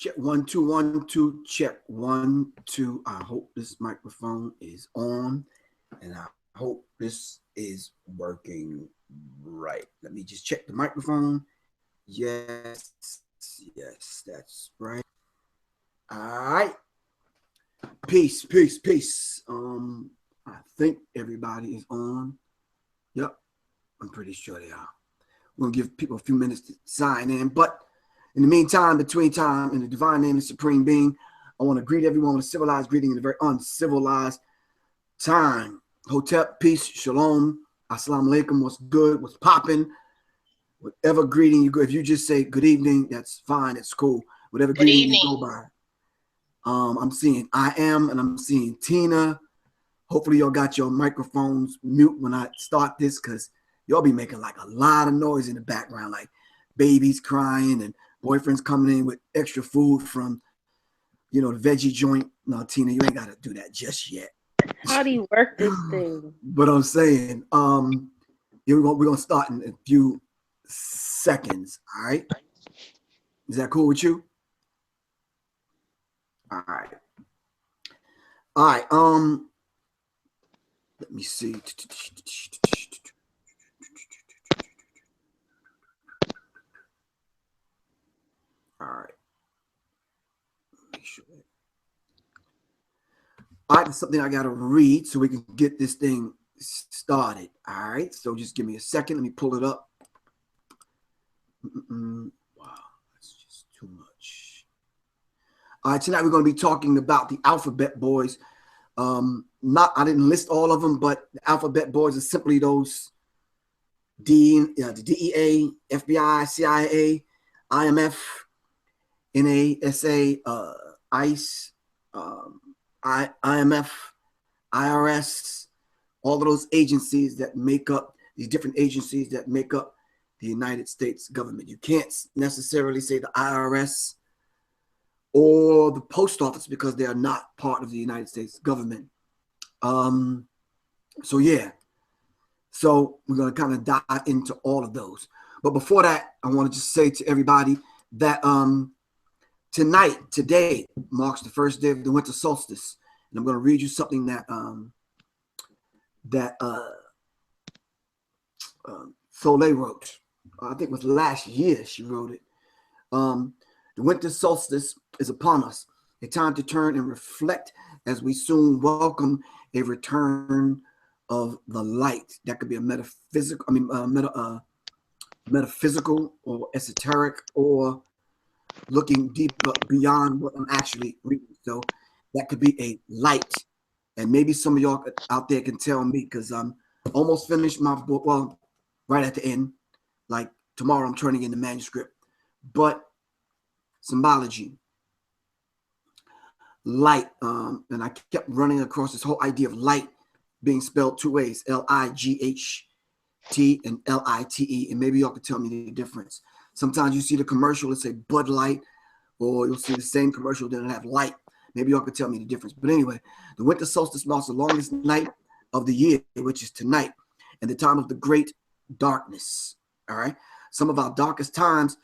Check 1 2 1 2. Check 1 2. I hope this microphone is on, and I hope this is working right. Let me just check the microphone. Yes, yes, that's right. All right. Peace, peace, peace. I think everybody is on. Yep, I'm pretty sure they are. We're gonna give people a few minutes to sign in, but in the meantime, between time, in the divine name of the Supreme Being, I want to greet everyone with a civilized greeting in a very uncivilized time. Hotep, peace, shalom, assalamu alaikum, what's good, what's popping, whatever greeting you go. If you just say good evening, that's fine, it's cool. Whatever Good greeting evening. you go by. I'm seeing I am, and I'm seeing Tina. Hopefully y'all got your microphones mute when I start this, because y'all be making like a lot of noise in the background, like babies crying and boyfriends coming in with extra food from, the veggie joint. No, Tina, you ain't got to do that just yet. How do you work this thing? But I'm saying, we're gonna start in a few seconds. All right, is that cool with you? All right. All right. Let me see. All right. Make sure. All right, there's something I gotta read so we can get this thing started. All right, so just give me a second. Let me pull it up. Wow, that's just too much. All right, tonight we're going to be talking about the AlphaBet boys. I didn't list all of them, but the AlphaBet boys are simply those the DEA, FBI.CIA IMF, NASA, ICE, IMF, IRS, all of those agencies that make up these different agencies that make up the United States government. You can't necessarily say the IRS or the post office because they are not part of the United States government. So yeah, so we're going to kind of dive into all of those. But before that, I want to just say to everybody that today marks the first day of the winter solstice, and I'm going to read you something that Soleil wrote. I think it was last year she wrote it. The winter solstice is upon us, a time to turn and reflect as we soon welcome a return of the light. That could be a metaphysical or esoteric, or looking deeper beyond what I'm actually reading. So that could be a light. And maybe some of y'all out there can tell me, because I'm almost finished my book. Well, right at the end, like tomorrow I'm turning in the manuscript. But symbology, light, and I kept running across this whole idea of light being spelled two ways, L-I-G-H-T and L-I-T-E, and maybe y'all could tell me the difference. Sometimes you see the commercial, let's say Bud Light, or you'll see the same commercial that will have light. Maybe y'all could tell me the difference. But anyway, the winter solstice marks the longest night of the year, which is tonight, and the time of the great darkness. All right. Some of our darkest times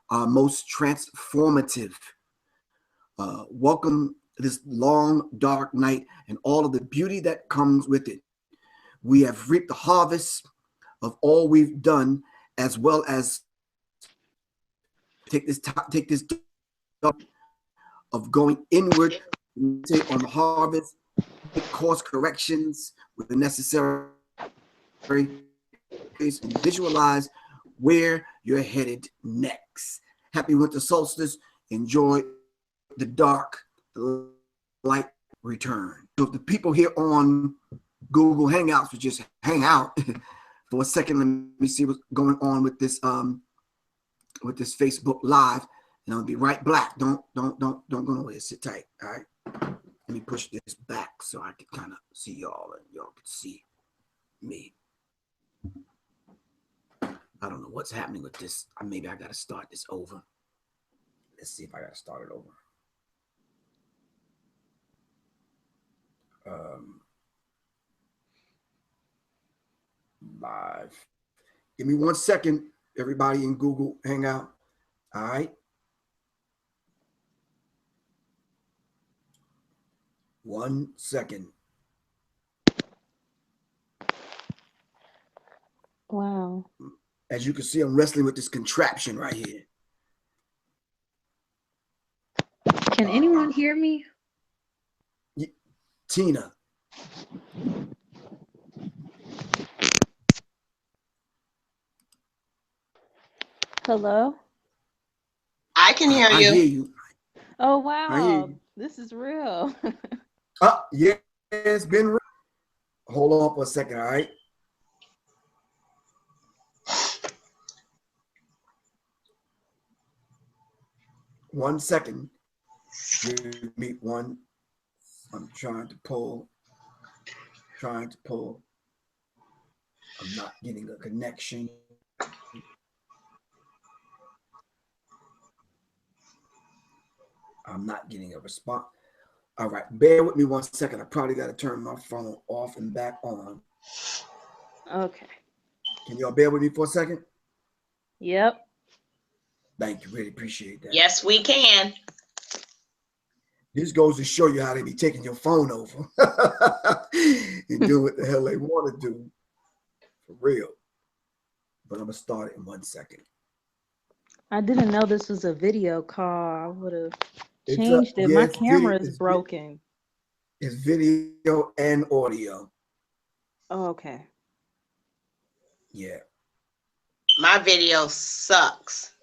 are most transformative. Welcome this long, dark night and all of the beauty that comes with it. We have reaped the harvest of all we've done, as well as take this of going inward, take on the harvest, make course corrections with the necessary, and visualize where you're headed next. Happy winter solstice. Enjoy the dark, the light return. So if the people here on Google Hangouts would just hang out for a second, let me see what's going on with this Facebook Live, and I'll be right back. Don't go nowhere. Sit tight. All right. Let me push this back so I can kind of see y'all and y'all can see me. I don't know what's happening with this. Maybe I got to start this over. Let's see if I got to start it over. Live. Give me 1 second, everybody in Google Hangout. All right. 1 second. Wow. As you can see, I'm wrestling with this contraption right here. Can anyone hear me? Tina. Hello? I can hear I you. hear you. Oh, I hear wow. you. This is real. Yeah, it's been real. Hold on for a second, all right? One second. Give me one. I'm trying to pull. I'm not getting a connection. I'm not getting a response. All right, bear with me 1 second. I probably got to turn my phone off and back on. Okay. Can y'all bear with me for a second? Yep. Thank you. Really appreciate that. Yes, we can. This goes to show you how they be taking your phone over and doing what the hell they want to do. For real. But I'm going to start it in 1 second. I didn't know this was a video call. I would have changed it. My camera is broken. It's video and audio. Oh, okay. Yeah. My video sucks.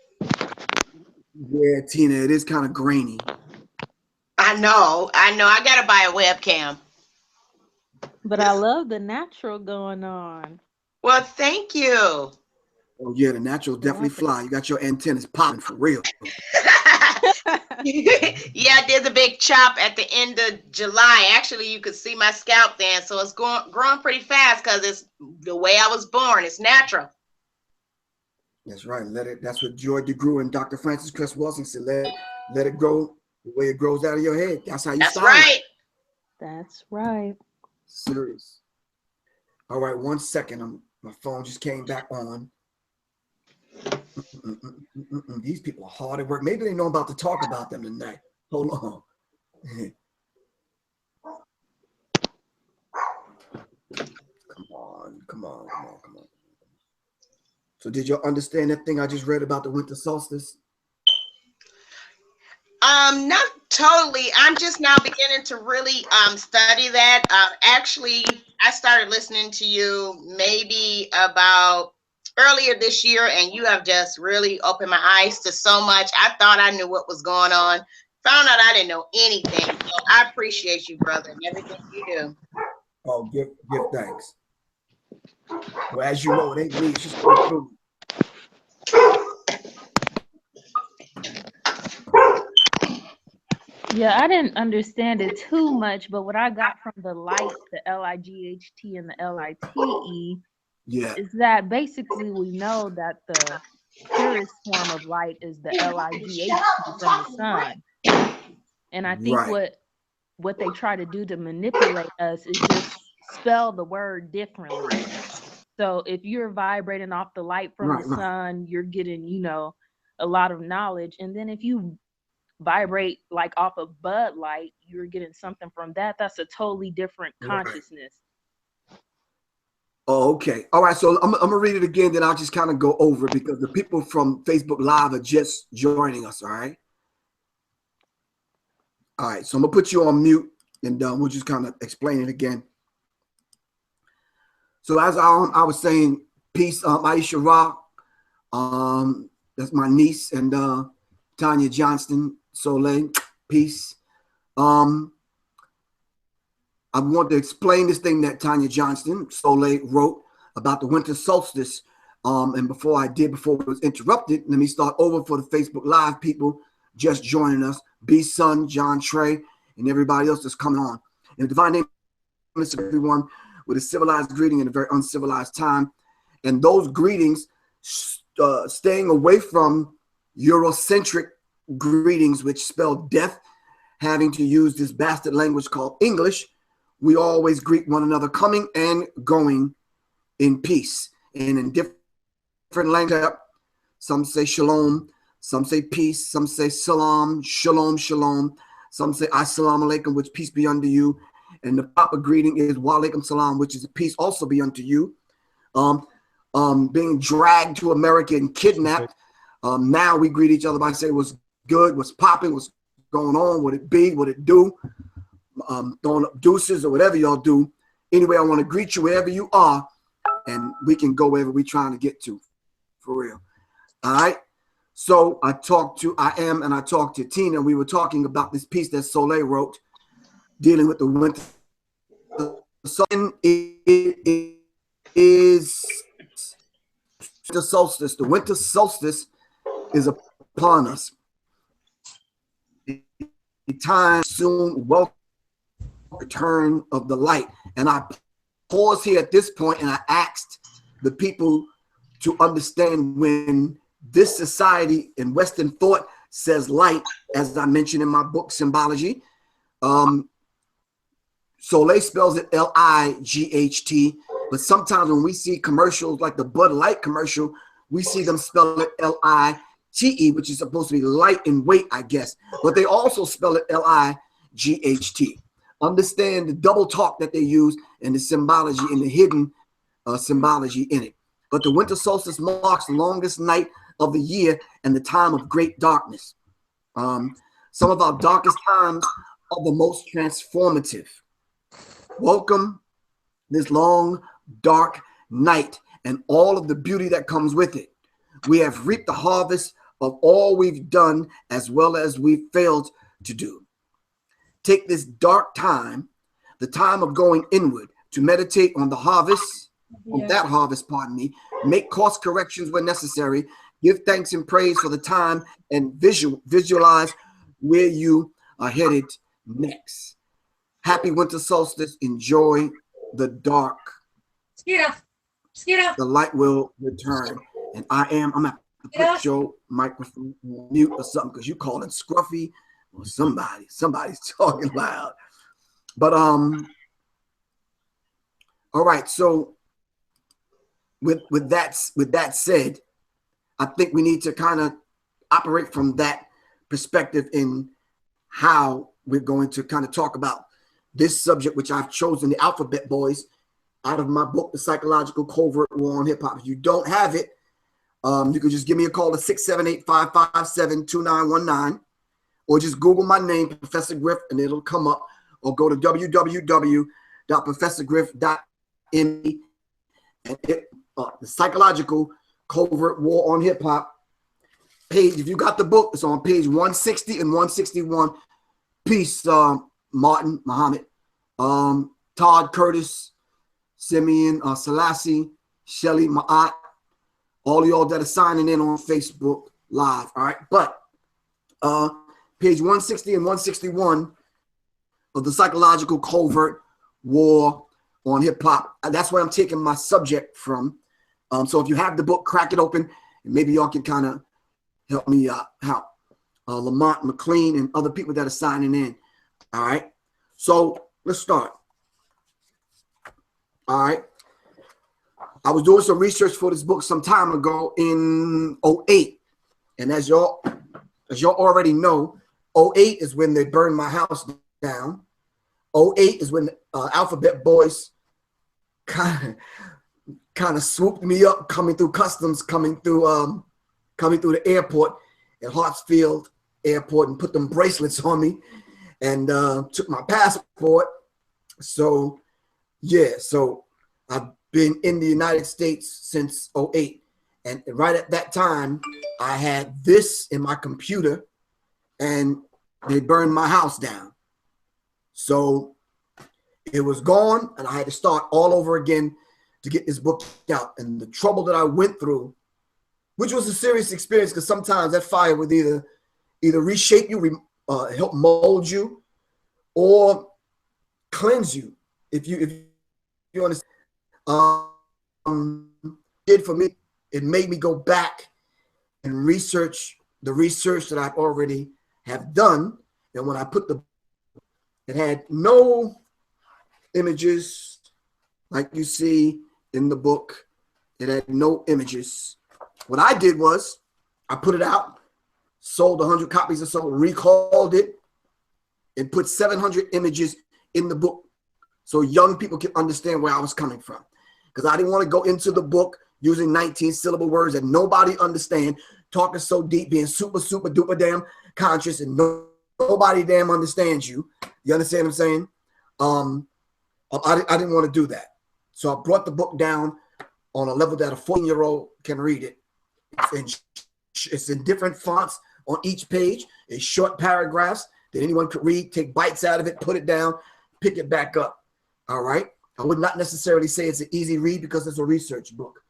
Yeah, Tina, it is kind of grainy. I know. I got to buy a webcam. But I love the natural going on. Well, thank you. Oh, yeah, the natural definitely fly. You got your antennas popping for real. Yeah, I did the big chop at the end of July. Actually, you could see my scalp then. So it's growing pretty fast because it's the way I was born. It's natural. That's right. That's what Joy DeGruy and Dr. Francis Cress Wilson said. Let it grow the way it grows out of your head. That's how you That's style right. it. That's right. Sirius. All right, 1 second. My phone just came back on. These people are hard at work. Maybe they know I'm about to talk about them tonight. Hold on. Come on. So did you understand that thing I just read about the winter solstice? Not totally. I'm just now beginning to really study that. Actually, I started listening to you maybe about earlier this year, and you have just really opened my eyes to so much. I thought I knew what was going on. Found out I didn't know anything. So I appreciate you, brother, and everything you do. Oh, give thanks. Well, as you know, it ain't me. It's just going through. Yeah, I didn't understand it too much, but what I got from the light, the LIGHT and the LITE, is that basically we know that the purest form of light is the LIGHT from the sun. And I think what they try to do to manipulate us is just spell the word differently. So if you're vibrating off the light from the sun, you're getting, a lot of knowledge. And then if you vibrate like off of Bud Light, you're getting something from that. That's a totally different consciousness. Oh, okay. All right. So I'm gonna read it again, then I'll just kind of go over it because the people from Facebook Live are just joining us. All right. All right. So I'm gonna put you on mute, and we'll just kind of explain it again. So as I was saying, peace, Aisha Rock. That's my niece, and Tanya Johnston Soleil. Peace. I want to explain this thing that Tanya Johnston Soleil wrote about the winter solstice. And before it was interrupted, let me start over for the Facebook Live people just joining us. B Sun, John Trey, and everybody else that's coming on. In the divine name, everyone with a civilized greeting in a very uncivilized time. And those greetings, staying away from Eurocentric greetings, which spell death, having to use this bastard language called English. We always greet one another coming and going in peace. And in different language, some say shalom, some say peace, some say salam, shalom, shalom. Some say assalamu alaikum, which peace be unto you. And the proper greeting is wa alaikum salam, which is peace also be unto you. Being dragged to America and kidnapped. Now we greet each other by saying what's good, what's popping, what's going on, what it be, what it do. Throwing up deuces or whatever y'all do. Anyway, I want to greet you wherever you are, and we can go wherever we're trying to get to, for real. All right. So I talked to and I talked to Tina. We were talking about this piece that Soleil wrote, dealing with the winter. So it is the solstice. The winter solstice is upon us. The time soon will return of the light. And I paused here at this point and I asked the people to understand when this society in Western thought says light, as I mentioned in my book, Symbology. Soleil spells it L-I-G-H-T, but sometimes when we see commercials like the Bud Light commercial, we see them spell it L-I-T-E, which is supposed to be light in weight, I guess. But they also spell it L-I-G-H-T. Understand the double talk that they use and the symbology and the hidden symbology in it. But the winter solstice marks the longest night of the year and the time of great darkness. Some of our darkest times are the most transformative. Welcome this long, dark night and all of the beauty that comes with it. We have reaped the harvest of all we've done as well as we've failed to do. Take this dark time, the time of going inward, to meditate on the harvest, on that harvest, pardon me, make course corrections when necessary, give thanks and praise for the time, and visualize where you are headed next. Happy winter solstice. Enjoy the dark. The light will return. And I'm going to put your microphone on mute or something because you calling Scruffy or somebody's talking loud. But all right, so with that said, I think we need to kind of operate from that perspective in how we're going to kind of talk about this subject, which I've chosen, the AlphaBet Boys, out of my book, The Psychological Covert War on Hip Hop. If you don't have it, you can just give me a call at 678-557-2919, or just Google my name, Professor Griff, and it'll come up, or go to www.professorgriff.me, and the Psychological Covert War on Hip Hop page. If you got the book, it's on page 160 and 161. Peace, Martin, Muhammad, Todd, Curtis, Simeon, Selassie, Shelly, Ma'at, all of y'all that are signing in on Facebook Live. All right, but page 160 and 161 of the Psychological Covert War on Hip Hop. That's where I'm taking my subject from. So if you have the book, crack it open, and maybe y'all can kind of help me out. Lamont, McLean, and other people that are signing in. All right. So let's start. All right. I was doing some research for this book some time ago in 2008. And as y'all already know, 2008 is when they burned my house down. 2008 is when the AlphaBet Boys kind of swooped me up, coming through customs, coming through the airport at Hartsfield Airport, and put them bracelets on me and took my passport. So yeah, so I've been in the United States since 2008. And right at that time, I had this in my computer and they burned my house down. So it was gone and I had to start all over again to get this book out. And the trouble that I went through, which was a serious experience, because sometimes that fire would either reshape you, help mold you, or cleanse you. If you understand, did for me, it made me go back and research the research that I've already have done. And when I put it had no images like you see in the book. It had no images. What I did was I put it out, sold 100 copies or so, recalled it, and put 700 images in the book so young people can understand where I was coming from. Because I didn't want to go into the book using 19 syllable words that nobody understand, talking so deep, being super, super duper damn conscious, and nobody damn understands you. You understand what I'm saying? I didn't want to do that. So I brought the book down on a level that a 14-year-old can read it. It's in different fonts on each page. It's short paragraphs that anyone could read, take bites out of it, put it down, pick it back up. All right? I would not necessarily say it's an easy read because it's a research book.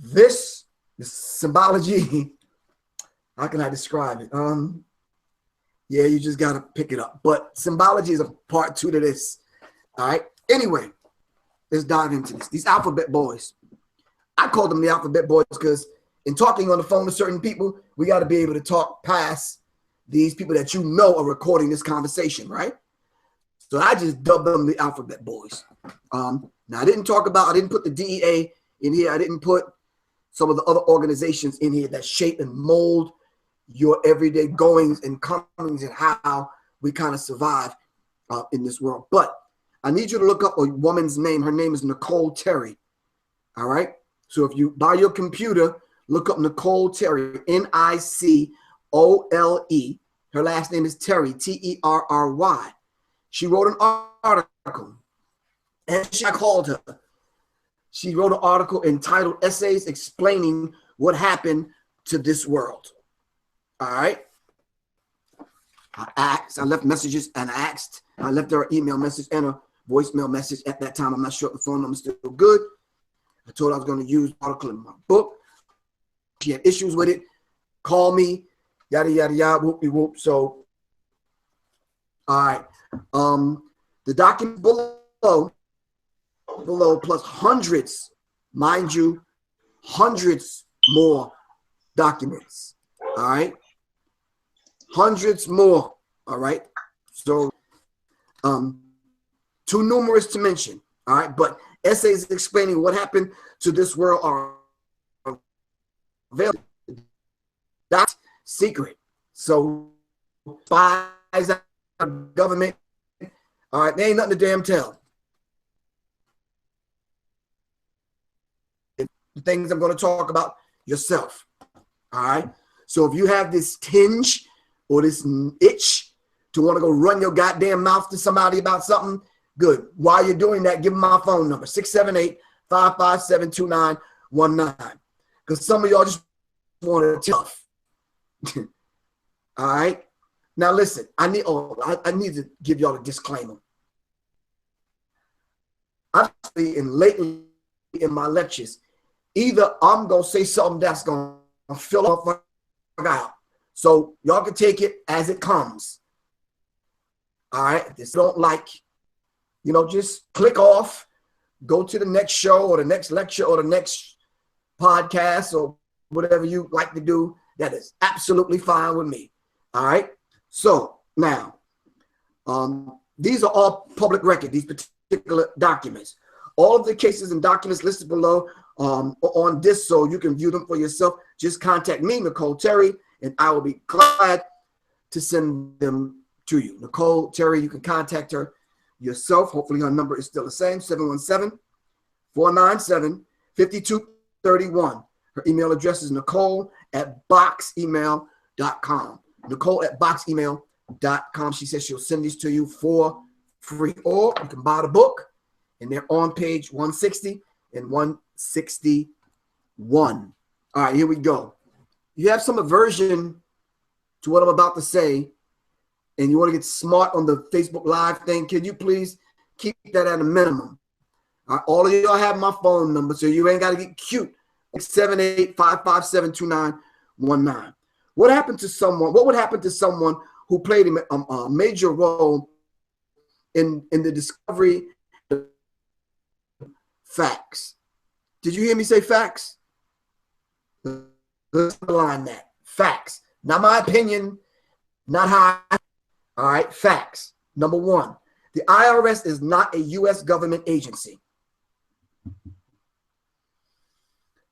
This symbology, how can I describe it? Yeah, you just got to pick it up. But symbology is a part 2 to this. All right? Anyway, let's dive into this. These AlphaBet boys. I call them the AlphaBet boys because in talking on the phone to certain people, we got to be able to talk past these people that you know are recording this conversation, right? So I just dubbed them the AlphaBet boys. Now, I didn't put the DEA in here. I didn't put some of the other organizations in here that shape and mold your everyday goings and comings and how we kind of survive in this world. But I need you to look up a woman's name. Her name is Nicole Terry. All right? So if you, by your computer, look up Nicole Terry, Nicole. Her last name is Terry, Terry. She wrote an article, and I called her. She wrote an article entitled Essays Explaining What Happened to This World. All right? I left messages and I left her an email message and a voicemail message at that time. I'm not sure if the phone number's still good. I told her I was going to use the article in my book. She had issues with it. Call me, yada, yada, yada, whoopie whoop. So, all right. The document below plus hundreds, mind you, hundreds more documents. All right. Hundreds more. All right. So, too numerous to mention. All right. But essays explaining what happened to this world are available. That's secret. So, spies, government, all right, there ain't nothing to damn tell. The things I'm going to talk about yourself. All right. So if you have this tinge or this itch to want to go run your goddamn mouth to somebody about something, good. While you're doing that, give them my phone number, 678-557-2919. Because some of y'all just want to tough. All right. Now listen, I need to give y'all a disclaimer. Obviously, lately in my lectures, either I'm gonna say something that's gonna fill up out, so y'all can take it as it comes. All right, this don't like, just click off, go to the next show or the next lecture or the next podcast or whatever you like to do. That is absolutely fine with me. All right. So now, these are all public record, these particular documents. All of the cases and documents listed below on this, so you can view them for yourself. Just contact me, Nicole Terry, and I will be glad to send them to you. Nicole Terry, you can contact her yourself. Hopefully her number is still the same, 717-497-5231. Her email address is nicole@boxemail.com. Nicole@boxemail.com. She says she'll send these to you for free, or you can buy the book, and they're on page 160 and 161. All right, here we go. You have some aversion to what I'm about to say, and you want to get smart on the Facebook Live thing, can you please keep that at a minimum? All right, all of y'all have my phone number, so you ain't got to get cute. 678-557-2919. What happened to someone? What would happen to someone who played a major role in the discovery of facts? Did you hear me say facts? Let's align that. Facts. Not my opinion, not how all right, facts. Number one, the IRS is not a US government agency.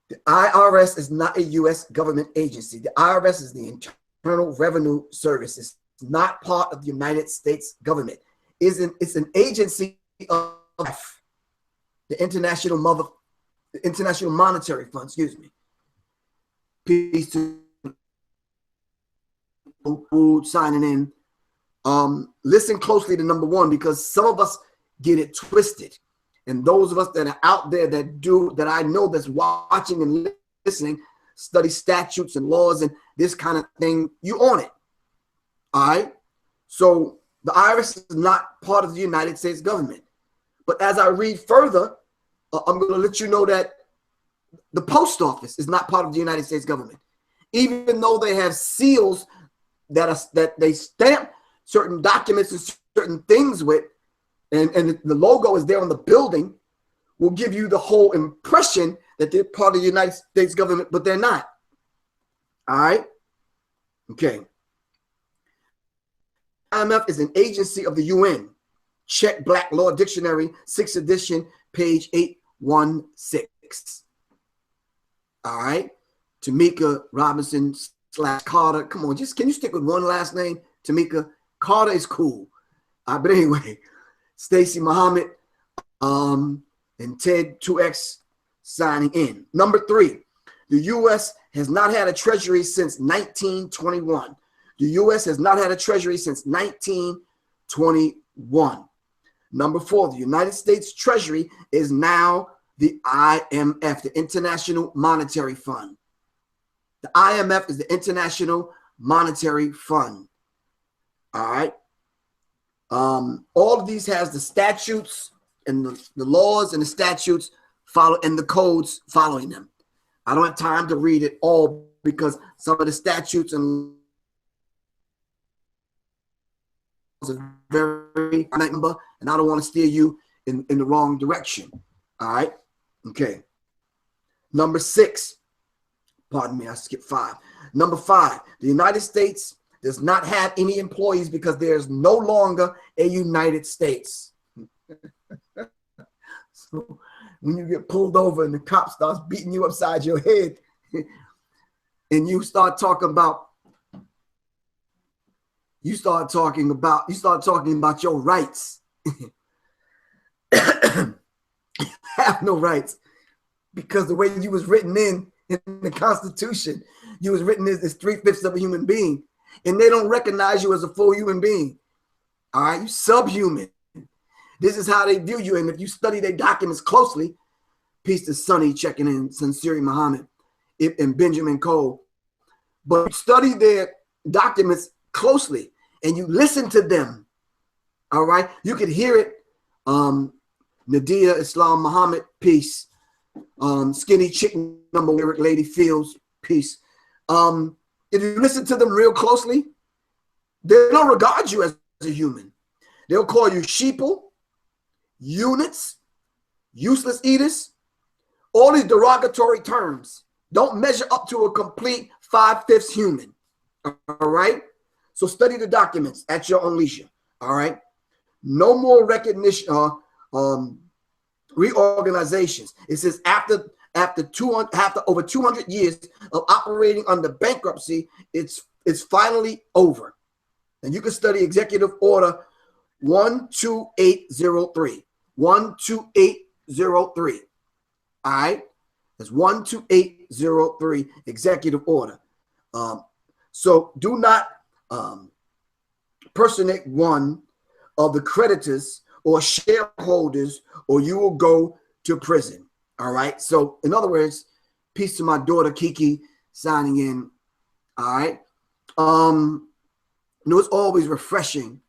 The IRS is not a U.S. government agency. The IRS is the Internal Revenue Service. It's not part of the United States government. It's an agency of the International Monetary Fund. Excuse me. Peace to who signing in. Listen closely to number one, because some of us get it twisted, and those of us that are out there that I know that's watching and listening, study statutes and laws and this kind of thing, you on it. All right. So the IRS is not part of the United States government. But as I read further, I'm going to let you know that the post office is not part of the United States government, even though they have seals that they stamp certain documents and certain things with, and the logo is there on the building, will give you the whole impression that they're part of the United States government, but they're not. All right. Okay. IMF is an agency of the UN. Check Black Law Dictionary, 6th edition, page 816. All right. Tamika Robinson / Carter. Come on, can you stick with one last name? Tamika. Carter is cool. But anyway, Stacy Muhammad and Ted 2X signing in. Number 3, the U.S. has not had a treasury since 1921. The U.S. has not had a treasury since 1921. Number 4, the United States Treasury is now the IMF, the International Monetary Fund. The IMF is the International Monetary Fund. All right. All of these has the statutes and the laws and the statutes follow and the codes following them. I don't have time to read it all because some of the statutes and are very number, and I don't want to steer you in the wrong direction. All right. Okay. Number 6. Pardon me, I skipped 5. Number 5, the United States does not have any employees because there's no longer a United States. So when you get pulled over and the cop starts beating you upside your head and you start talking about your rights. Have no rights, because the way you was written in the Constitution, you was written as 3/5 of a human being, and they don't recognize you as a full human being. All right, you subhuman. This is how they view you, and if you study their documents closely, peace to Sonny checking in, Sincere Muhammad, and Benjamin Cole, but study their documents closely and you listen to them. All right, you could hear it. Nadia Islam Muhammad, peace. Skinny chicken number lyric lady Fields, peace. If you listen to them real closely, they don't regard you as a human. They'll call you sheeple, units, useless eaters. All these derogatory terms don't measure up to a complete 5/5 human. All right. So study the documents at your own leisure. All right. No more recognition. Reorganizations. It says after over 200 years of operating under bankruptcy, it's finally over. And you can study Executive Order 12803. 12803. All right. That's 12803 Executive Order. So do not personate one of the creditors or shareholders, or you will go to prison. All right. So in other words, peace to my daughter Kiki signing in. All right. It's always refreshing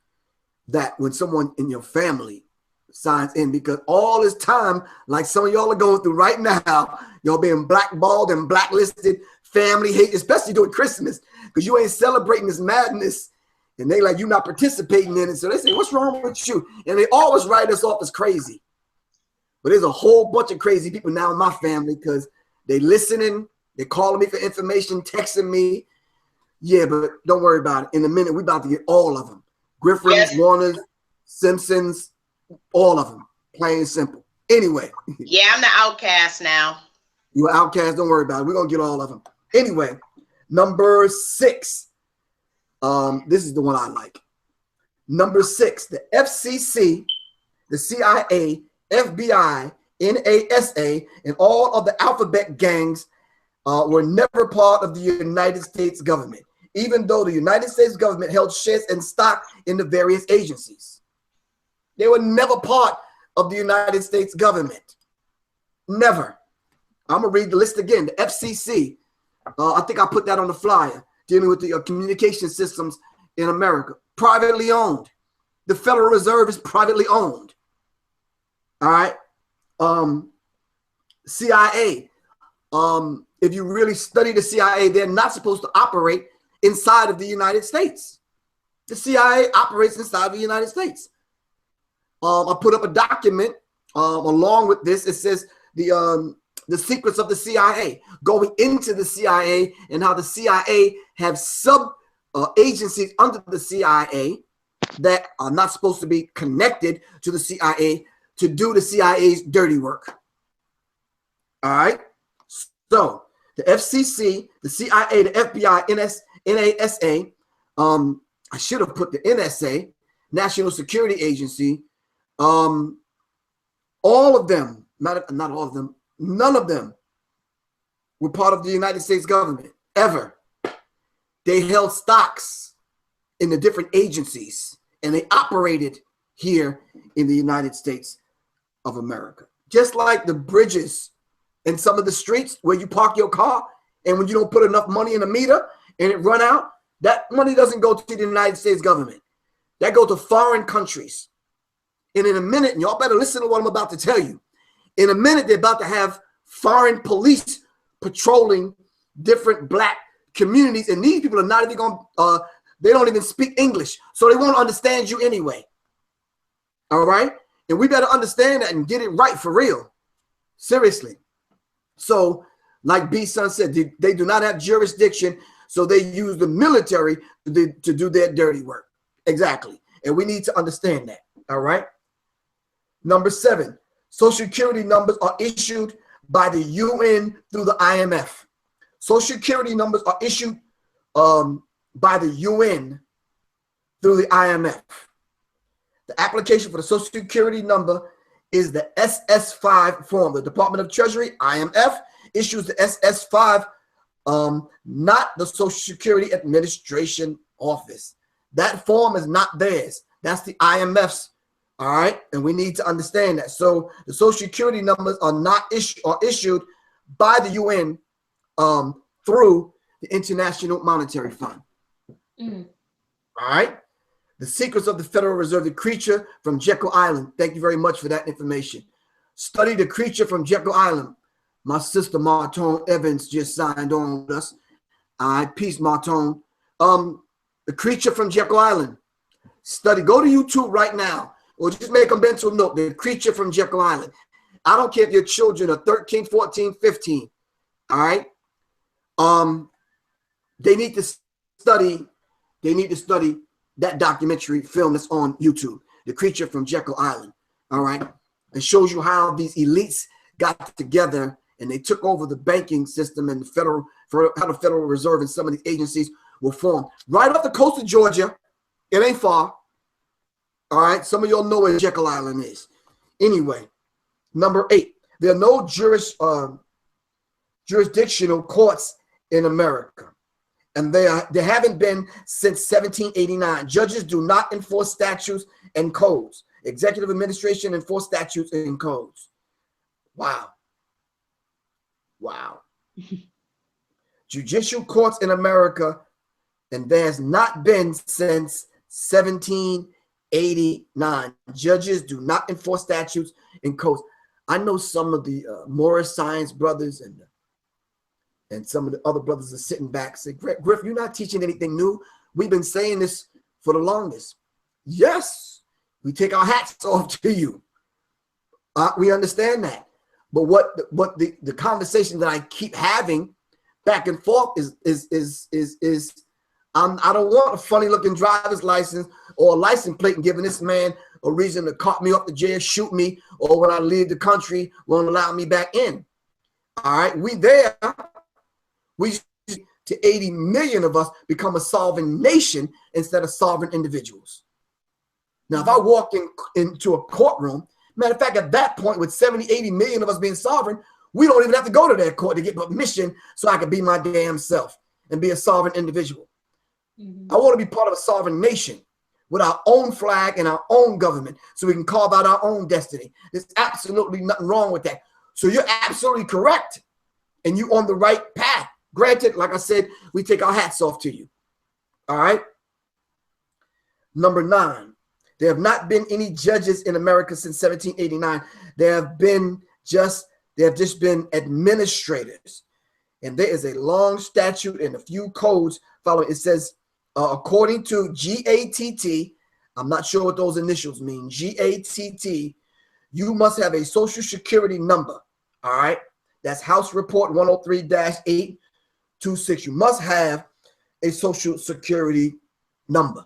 that when someone in your family signs in, because all this time, like some of y'all are going through right now, y'all being blackballed and blacklisted, family hate, especially during Christmas, because you ain't celebrating this madness. And they like, you not participating in it. So they say, what's wrong with you? And they always write us off as crazy. But there's a whole bunch of crazy people now in my family because they listening, they calling me for information, texting me. Yeah, but don't worry about it. In a minute, we about to get all of them. Griffins, yes. Warners, Simpsons, all of them. Plain and simple. Anyway. Yeah, I'm the outcast now. You're an outcast. Don't worry about it. We're going to get all of them. Anyway, number 6. This is the one I like. Number 6, the FCC, the CIA, FBI, NASA, and all of the AlphaBet gangs were never part of the United States government, even though the United States government held shares and stock in the various agencies. They were never part of the United States government. Never. I'm going to read the list again. The FCC, I think I put that on the flyer, dealing with the communication systems in America. Privately owned. The Federal Reserve is privately owned. All right. CIA. If you really study the CIA, they're not supposed to operate inside of the United States. The CIA operates inside of the United States. I put up a document along with this. It says the secrets of the CIA, going into the CIA and how the CIA have sub agencies under the CIA that are not supposed to be connected to the CIA to do the CIA's dirty work. All right. So the FCC, the CIA, the FBI, NASA, I should have put the NSA, National Security Agency, all of them, not all of them, none of them were part of the United States government, ever. They held stocks in the different agencies, and they operated here in the United States of America. Just like the bridges and some of the streets where you park your car, and when you don't put enough money in the meter and it run out, that money doesn't go to the United States government. That goes to foreign countries. And in a minute, and y'all better listen to what I'm about to tell you. In a minute, they're about to have foreign police patrolling different black communities, and these people are not even going they don't even speak English, so they won't understand you anyway. All right? And we better understand that and get it right for real. Seriously. So, like B-Son said, they do not have jurisdiction, so they use the military to do their dirty work. Exactly. And we need to understand that. All right? Number 7, Social Security numbers are issued by the UN through the IMF. Social Security numbers are issued by the UN through the IMF. The application for the Social Security number is the SS5 form. The Department of Treasury, IMF, issues the SS5, not the Social Security Administration Office. That form is not theirs. That's the IMF's. All right, and we need to understand that. So the Social Security numbers are not issued by the UN through the International Monetary Fund. All right. The secrets of the Federal Reserve, the creature from Jekyll Island. Thank you very much for that information. Study the creature from Jekyll Island. My sister Martone Evans just signed on with us. All right, peace, Martone. The creature from Jekyll Island. Study. Go to YouTube right now. Or just make a mental note, the creature from Jekyll Island. I don't care if your children are 13, 14, 15. All right. They need to study that documentary film that's on YouTube, The Creature from Jekyll Island. All right. It shows you how these elites got together and they took over the banking system and how the Federal Reserve and some of these agencies were formed. Right off the coast of Georgia. It ain't far. All right, some of y'all know where Jekyll Island is. Anyway, number 8, there are no jurisdictional courts in America, and there haven't been since 1789. Judges do not enforce statutes and codes. Executive administration enforce statutes and codes. Wow. Wow. Judicial courts in America, and there's not been since 1789. Judges do not enforce statutes and codes. I know some of the Morris Science brothers and some of the other brothers are sitting back saying, Griff, you're not teaching anything new. We've been saying this for the longest. Yes, we take our hats off to you. We understand that. But what the conversation that I keep having back and forth is I don't want a funny looking driver's license or a license plate and giving this man a reason to cart me up to jail, shoot me, or when I leave the country, won't allow me back in. All right, we there. We to 80 million of us become a sovereign nation instead of sovereign individuals. Now, if I walk into a courtroom, matter of fact, at that point, with 70, 80 million of us being sovereign, we don't even have to go to that court to get permission so I can be my damn self and be a sovereign individual. I want to be part of a sovereign nation with our own flag and our own government so we can carve out our own destiny. There's absolutely nothing wrong with that. So you're absolutely correct, and you're on the right path. Granted, like I said, we take our hats off to you. All right? Number 9. There have not been any judges in America since 1789. There have just been administrators. And there is a long statute and a few codes following. It says, according to GATT, I'm not sure what those initials mean, GATT, you must have a social security number. All right? That's House Report 103-826. You must have a social security number.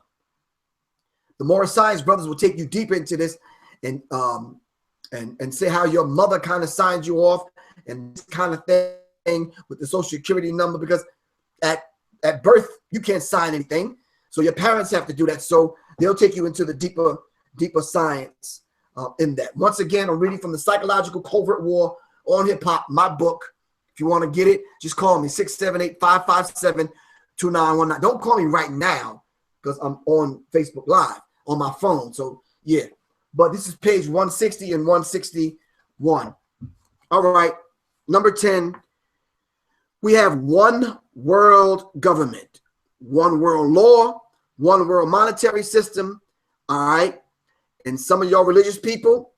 The Morris Science brothers will take you deeper into this and say how your mother kind of signed you off and this kind of thing with the social security number, because at birth you can't sign anything, so your parents have to do that. So they'll take you into the deeper science in that. Once again, I'm reading from the Psychological Covert War on Hip Hop, my book. If you want to get it, just call me 678-557-2919. Don't call me right now because I'm on Facebook Live on my phone. So yeah, but this is page 160 and 161. All right, number 10. We have one world government, one world law, one world monetary system. All right, and some of y'all religious people,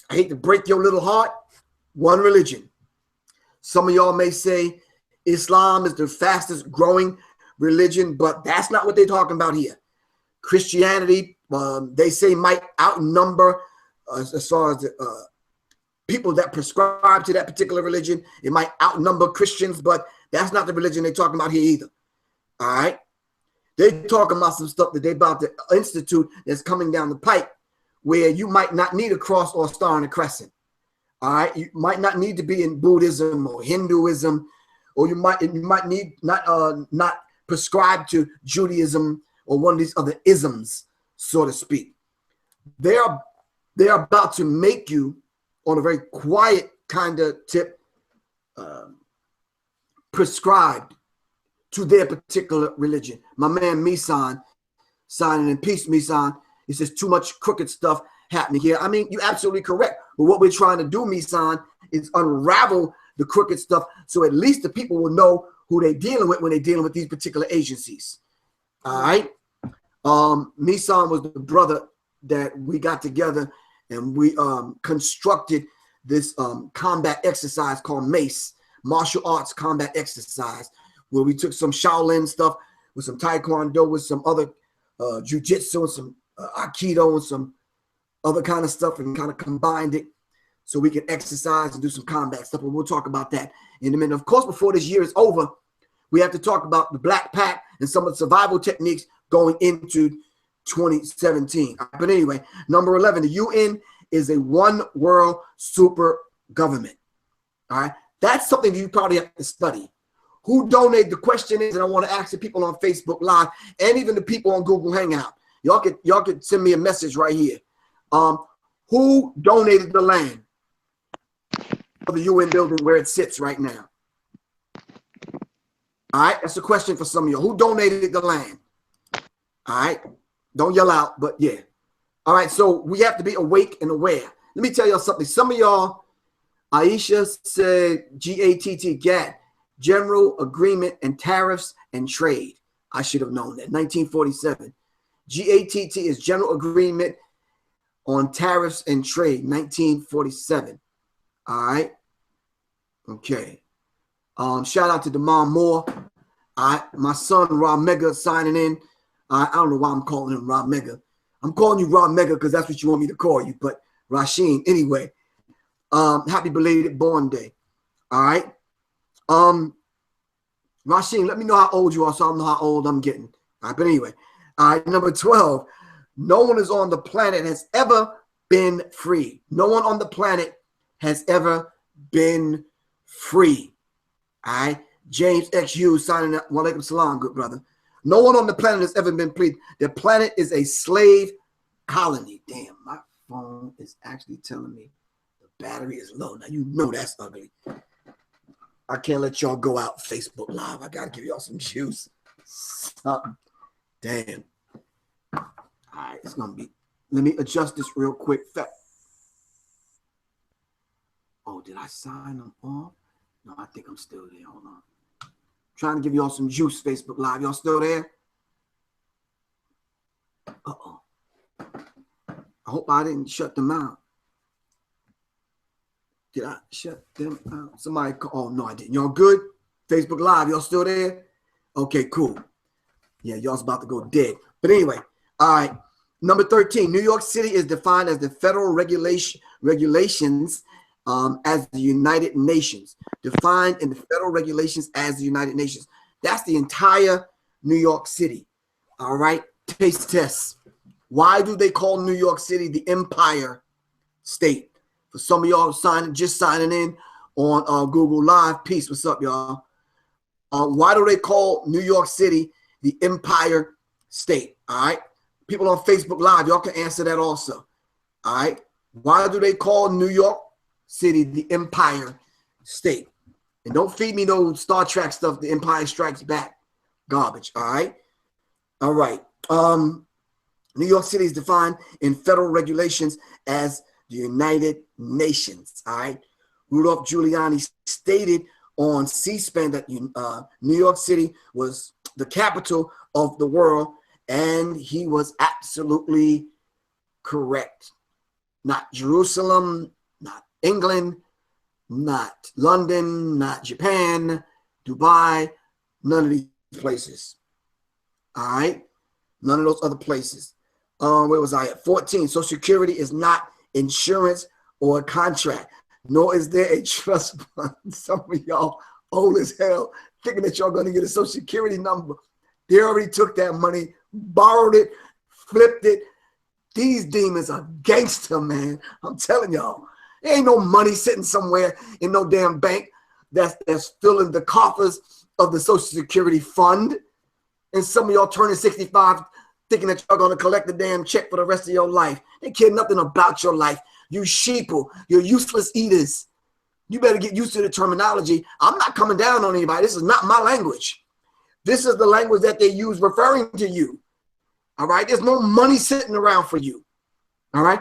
I hate to break your little heart, one religion. Some of y'all may say Islam is the fastest growing religion, but that's not what they're talking about here. Christianity, they say, might outnumber as far as the people that prescribe to that particular religion. It might outnumber Christians, but that's not the religion they're talking about here either. All right? They're talking about some stuff that they're about to institute that's coming down the pipe where you might not need a cross or a star and a crescent. All right? You might not need to be in Buddhism or Hinduism, or you might need not prescribe to Judaism or one of these other isms, so to speak. They're about to make you, on a very quiet kind of tip, prescribed to their particular religion. My man Misan, signing in peace, Misan, he says too much crooked stuff happening here. I mean, you're absolutely correct. But what we're trying to do, Misan, is unravel the crooked stuff so at least the people will know who they're dealing with when they're dealing with these particular agencies. All right? Misan was the brother that we got together and we constructed this combat exercise called MACE, martial arts combat exercise, where we took some Shaolin stuff with some Taekwondo, with some other jiu-jitsu and some Aikido and some other kind of stuff, and kind of combined it so we can exercise and do some combat stuff. And we'll talk about that in a minute. Of course, before this year is over, we have to talk about the Black Pact and some of the survival techniques going into 2017. But anyway, number 11, the UN is a one world super government. All right. That's something you probably have to study. Who donated? The question is, and I want to ask the people on Facebook Live and even the people on Google Hangout. Y'all could send me a message right here. Who donated the land for the UN building where it sits right now? All right, that's a question for some of you. Who donated the land? All right, don't yell out, but yeah. All right, so we have to be awake and aware. Let me tell y'all something. Some of y'all, Aisha said GATT, General Agreement and Tariffs and Trade. I should have known that. 1947. GATT is General Agreement on Tariffs and Trade, 1947. All right. Okay. Shout out to Demond Moore. All right. My son, Rob Mega, signing in. I don't know why I'm calling him Rob Mega. I'm calling you Rob Mega because that's what you want me to call you. But Rasheen, anyway. Happy belated born day. All right. Rasheen, let me know how old you are so I know how old I'm getting. All right. But anyway. All right. Number 12. No one is on the planet has ever been free. No one on the planet has ever been free. All right. James X. Hughes signing up. Walaikum salam, good brother. No one on the planet has ever been freed. The planet is a slave colony. Damn, my phone is actually telling me the battery is low. Now, you know that's ugly. I can't let y'all go out Facebook Live. I got to give y'all some juice. Something. Damn. All right, it's going to be. Let me adjust this real quick. Oh, did I sign them off? No, I think I'm still there. Hold on. Trying to give y'all some juice, Facebook Live. Y'all still there? Uh-oh. I hope I didn't shut them out. Did I shut them out? Somebody call. Oh, no, I didn't. Y'all good? Facebook Live, y'all still there? Okay, cool. Yeah, y'all's about to go dead. But anyway, all right. Number 13, New York City is defined as the federal regulations as the United Nations. Defined in the federal regulations as the United Nations. That's the entire New York City. All right. Taste test. Why do they call New York City the Empire State? For some of y'all just signing in on Google Live. Peace. What's up, y'all? Why do they call New York City the Empire State? All right. People on Facebook Live, y'all can answer that also. All right. Why do they call New York City the Empire State? And don't feed me no Star Trek stuff, the Empire Strikes Back garbage. All right. All right. New York City is defined in federal regulations as the United Nations. All right. Rudolph Giuliani stated on C-SPAN that New York City was the capital of the world, and he was absolutely correct. Not Jerusalem, not England, not London, not Japan, Dubai, none of these places. All right. None of those other places. Where was I at? 14. Social Security is not insurance or a contract, nor is there a trust fund. Some of y'all old as hell thinking that y'all going to get a Social Security number. They already took that money, borrowed it, flipped it. These demons are gangster, man. I'm telling y'all. There ain't no money sitting somewhere in no damn bank that's filling the coffers of the Social Security fund. And some of y'all turning 65 thinking that y'all going to collect the damn check for the rest of your life. They care nothing about your life. You sheeple. You're useless eaters. You better get used to the terminology. I'm not coming down on anybody. This is not my language. This is the language that they use referring to you. All right? There's no money sitting around for you. All right?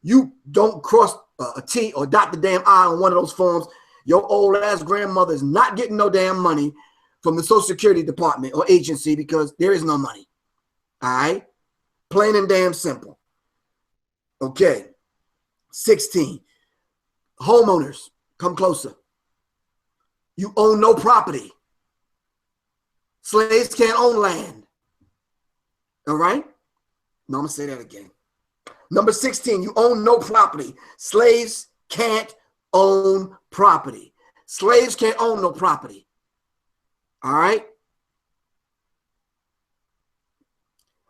You don't cross a T or dot the damn I on one of those forms. Your old ass grandmother is not getting no damn money from the Social Security Department or agency because there is no money. All right? Plain and damn simple. Okay. 16. Homeowners, come closer. You own no property. Slaves can't own land. All right? No, I'm going to say that again. Number 16, you own no property. Slaves can't own property. Slaves can't own no property. All right?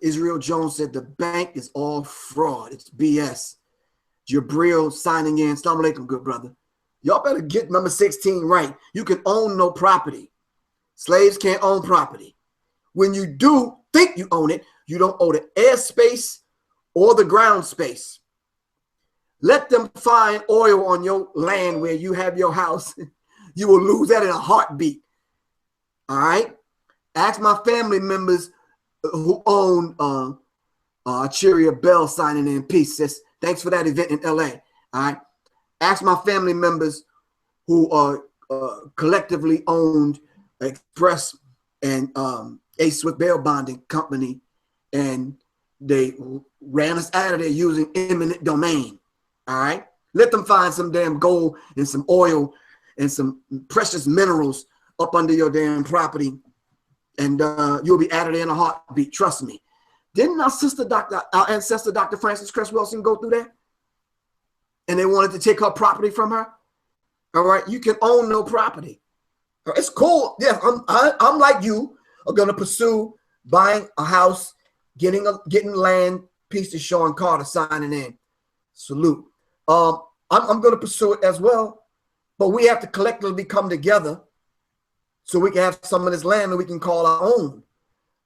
Israel Jones said the bank is all fraud. It's BS. Jabril signing in. Assalamu alaikum, good brother. Y'all better get number 16 right. You can own no property. Slaves can't own property. When you do think you own it, you don't own the airspace or the ground space. Let them find oil on your land where you have your house. You will lose that in a heartbeat. All right? Ask my family members who own Cheeria Bell signing in. Peace, sis. Thanks for that event in LA. All right. Ask my family members who are collectively owned Express and Ace Swift Bail Bonding Company, and they ran us out of there using eminent domain. All right. Let them find some damn gold and some oil and some precious minerals up under your damn property, and you'll be out of there in a heartbeat. Trust me. Didn't our ancestor, Dr. Frances Cress Wilson, go through that? And they wanted to take her property from her? All right, you can own no property. It's cool. Yeah, I'm like you, are going to pursue buying a house, getting land. Peace to Sean Carter signing in. Salute. I'm going to pursue it as well, but we have to collectively come together so we can have some of this land that we can call our own,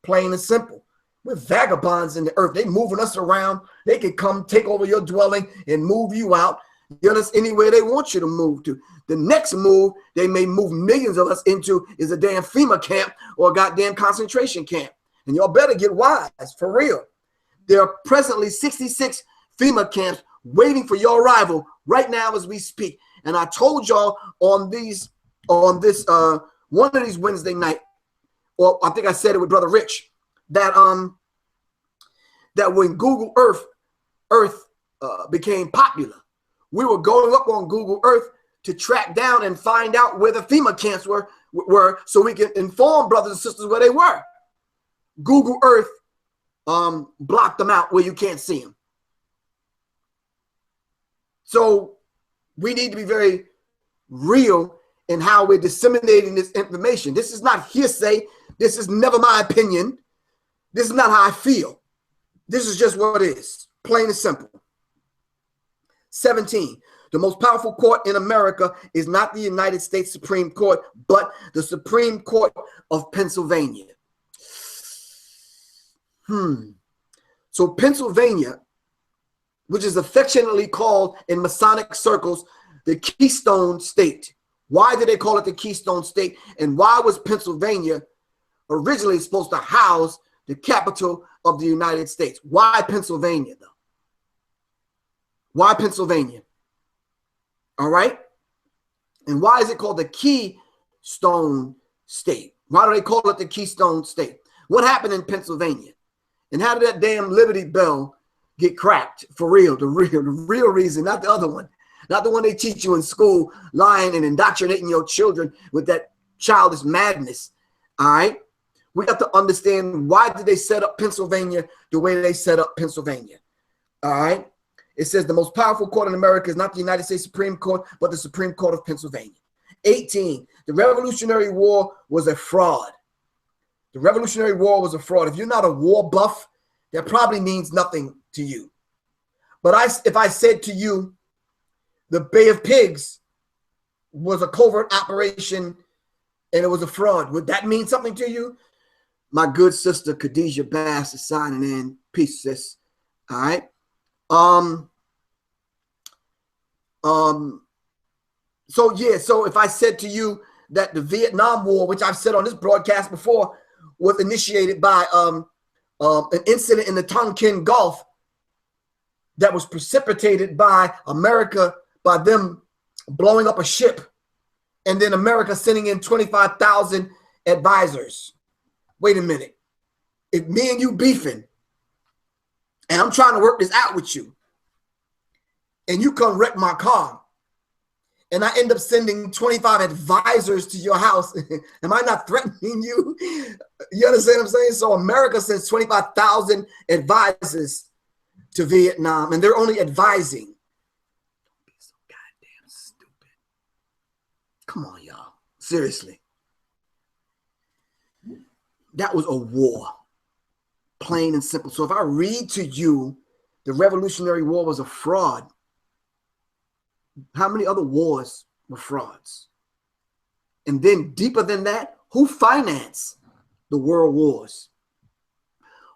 plain and simple. We're vagabonds in the earth. They moving us around. They can come take over your dwelling and move you out. Anywhere they want you to move to. The next move they may move millions of us into is a damn FEMA camp or a goddamn concentration camp. And y'all better get wise, for real. There are presently 66 FEMA camps waiting for your arrival right now as we speak. And I told y'all on this one of these Wednesday night, or I think I said it with Brother Rich, that when Google Earth became popular, we were going up on Google Earth to track down and find out where the FEMA camps were so we can inform brothers and sisters where they were. Google Earth blocked them out where you can't see them. So we need to be very real in how we're disseminating this information. This is not hearsay. This is never my opinion. This is not how I feel. This is just what it is, plain and simple. 17, the most powerful court in America is not the United States Supreme Court, but the Supreme Court of Pennsylvania. So Pennsylvania, which is affectionately called in Masonic circles the Keystone State. Why did they call it the Keystone State? And why was Pennsylvania originally supposed to house the capital of the United States? Why Pennsylvania, though? Why Pennsylvania? All right. And why is it called the Keystone State? Why do they call it the Keystone State? What happened in Pennsylvania? And how did that damn Liberty Bell get cracked? For real, the real reason, not the other one. Not the one they teach you in school, lying and indoctrinating your children with that childish madness. All right. We have to understand, why did they set up Pennsylvania the way they set up Pennsylvania? All right. It says the most powerful court in America is not the United States Supreme Court, but the Supreme Court of Pennsylvania. 18, the Revolutionary War was a fraud. The Revolutionary War was a fraud. If you're not a war buff, that probably means nothing to you. But if I said to you, the Bay of Pigs was a covert operation and it was a fraud, would that mean something to you? My good sister Khadijah Bass is signing in. Peace, sis. All right. So if I said to you that the Vietnam War, which I've said on this broadcast before, was initiated by an incident in the Tonkin Gulf that was precipitated by America, by them blowing up a ship, and then America sending in 25,000 advisors. Wait a minute. If me and you beefing, and I'm trying to work this out with you, and you come wreck my car, and I end up sending 25 advisors to your house, am I not threatening you? You understand what I'm saying? So America sends 25,000 advisors to Vietnam, and they're only advising. Don't be so goddamn stupid. Come on, y'all. Seriously. That was a war. Plain and simple. So if I read to you the Revolutionary War was a fraud, how many other wars were frauds? And then deeper than that, who financed the world wars?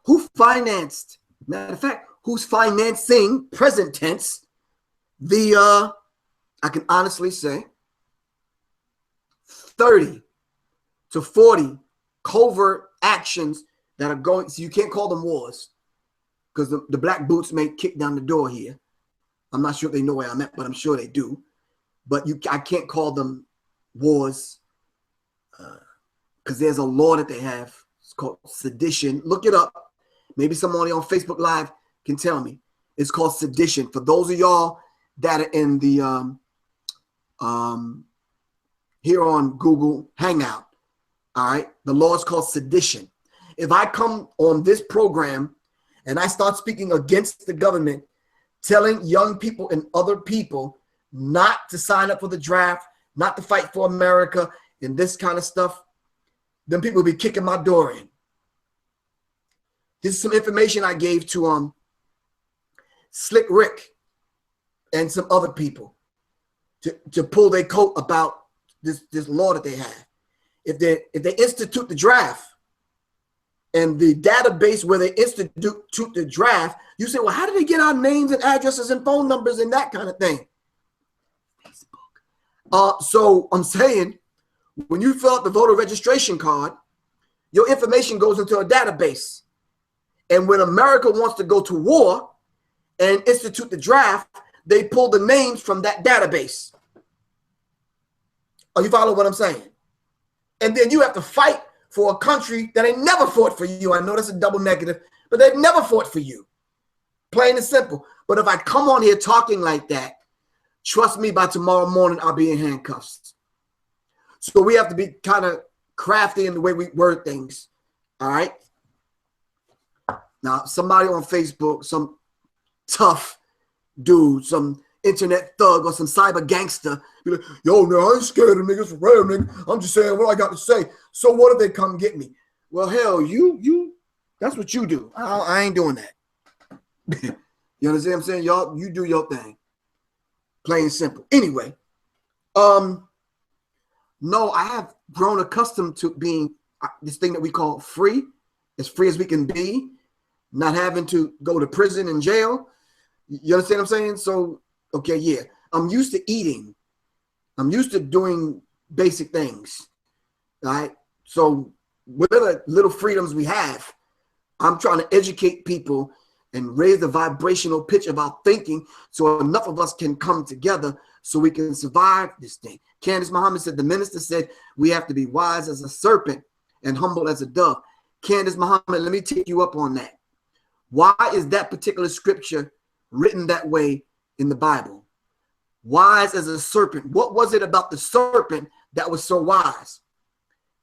Who financed, matter of fact, who's financing, present tense, I can honestly say 30 to 40 covert actions that are going, so you can't call them wars because the black boots may kick down the door here. I'm not sure if they know where I'm at, but I'm sure they do. But I can't call them wars because there's a law that they have. It's called sedition. Look it up. Maybe somebody on Facebook Live can tell me. It's called sedition. For those of y'all that are in the here on Google Hangout, all right, the law is called sedition. If I come on this program and I start speaking against the government, telling young people and other people not to sign up for the draft, not to fight for America and this kind of stuff, then people will be kicking my door in. This is some information I gave to Slick Rick and some other people to pull their coat about this law that they have. if they institute the draft and the database where they institute the draft, you say, well, how did they get our names and addresses and phone numbers and that kind of thing? Facebook. So I'm saying, when you fill out the voter registration card, your information goes into a database. And when America wants to go to war and institute the draft, they pull the names from that database. Oh, you follow what I'm saying? And then you have to fight for a country that ain't never fought for you. I know that's a double negative, but they've never fought for you. Plain and simple. But if I come on here talking like that, trust me, by tomorrow morning, I'll be in handcuffs. So we have to be kind of crafty in the way we word things. All right. Now, somebody on Facebook, some tough dude, some internet thug or some cyber gangster, be like, yo, man, I ain't scared of niggas for real, nigga. I'm just saying what I got to say. So what if they come get me? Well, hell, you, that's what you do. I ain't doing that. You understand what I'm saying? Y'all, you do your thing. Plain and simple. Anyway, no, I have grown accustomed to being this thing that we call free as we can be, not having to go to prison and jail. You understand what I'm saying? So, okay, yeah. I'm used to eating. I'm used to doing basic things, all right? So whatever little freedoms we have, I'm trying to educate people and raise the vibrational pitch of our thinking so enough of us can come together so we can survive this thing. Candace Muhammad said, the minister said, we have to be wise as a serpent and humble as a dove. Candace Muhammad, let me take you up on that. Why is that particular scripture written that way in the Bible? Wise as a serpent. What was it about the serpent that was so wise?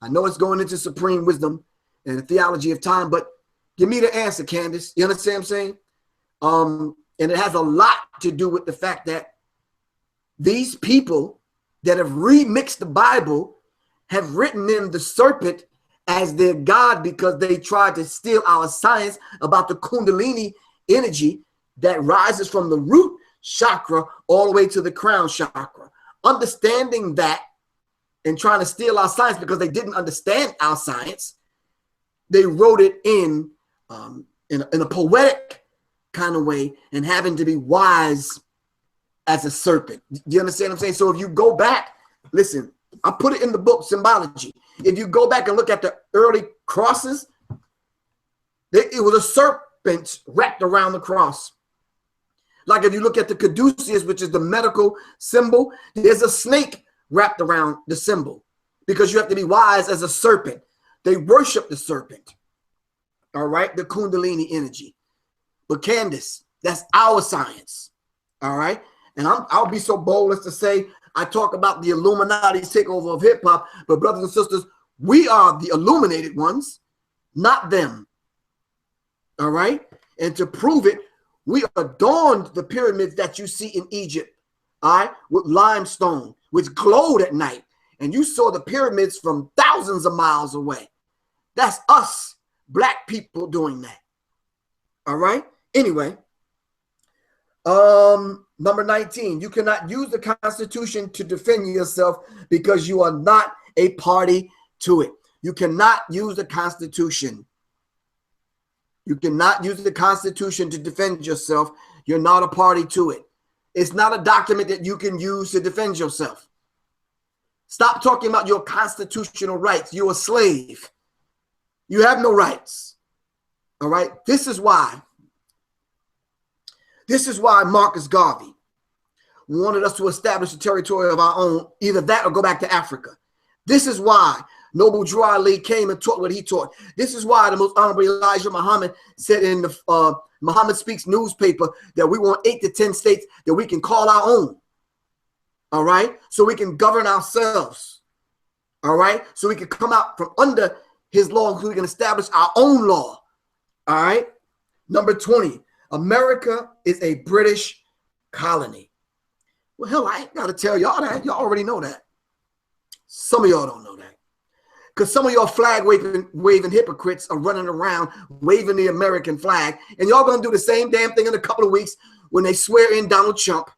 I know it's going into supreme wisdom and the theology of time, but give me the answer, Candace. You understand what I'm saying? And it has a lot to do with the fact that these people that have remixed the Bible have written in the serpent as their God because they tried to steal our science about the Kundalini energy that rises from the root chakra all the way to the crown chakra. Understanding that and trying to steal our science because they didn't understand our science, they wrote it in a poetic kind of way and having to be wise as a serpent. Do you understand what I'm saying? So if you go back, listen, I put it in the book, Symbology. If you go back and look at the early crosses, it was a serpent wrapped around the cross. Like if you look at the caduceus, which is the medical symbol, there's a snake wrapped around the symbol because you have to be wise as a serpent. They worship the serpent. All right, the Kundalini energy. But Candace, that's our science. All right, and I'll be so bold as to say I talk about the Illuminati's takeover of hip hop, but brothers and sisters, we are the illuminated ones, not them. All right, and to prove it, we adorned the pyramids that you see in Egypt, all right, with limestone, which glowed at night, and you saw the pyramids from thousands of miles away. That's us, black people, doing that. All right. Anyway, number 19, you cannot use the Constitution to defend yourself because you are not a party to it. You cannot use the Constitution. You cannot use the Constitution to defend yourself. You're not a party to it. It's not a document that you can use to defend yourself. Stop talking about your constitutional rights. You're a slave. You have no rights. All right. This is why Marcus Garvey wanted us to establish a territory of our own, either that or go back to Africa. This is why Noble Drew Ali came and taught what he taught. This is why the Most Honorable Elijah Muhammad said in the Muhammad Speaks newspaper that we want 8 to 10 states that we can call our own. All right. So we can govern ourselves. All right. So we can come out from under his law so we can establish our own law. All right. Number 20, America is a British colony. Well, hell, I ain't got to tell y'all that. Y'all already know that. Some of y'all don't know that. Because some of y'all flag waving hypocrites are running around waving the American flag. And y'all going to do the same damn thing in a couple of weeks when they swear in Donald Trump.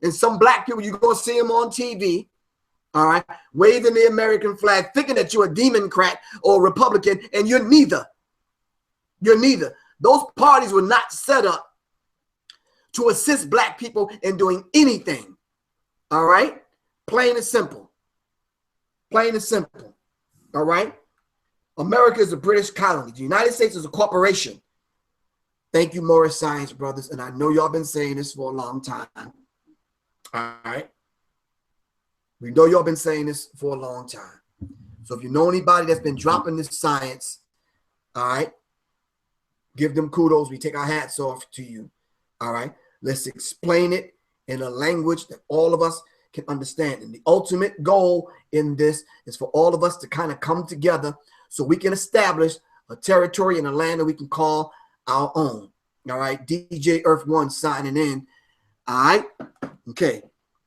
And some black people, you're going to see them on TV. all right, waving the American flag, thinking that you're a Democrat or a Republican, and you're neither. You're neither. Those parties were not set up to assist black people in doing anything. All right? Plain and simple. Plain and simple. All right? America is a British colony. The United States is a corporation. Thank you, Morris Science Brothers. And I know y'all been saying this for a long time. All right? We know y'all been saying this for a long time. So if you know anybody that's been dropping this science, all right, give them kudos. We take our hats off to you. All right? Let's explain it in a language that all of us can understand. And the ultimate goal in this is for all of us to kind of come together so we can establish a territory and a land that we can call our own. All right? DJ Earth One signing in. All right? Okay.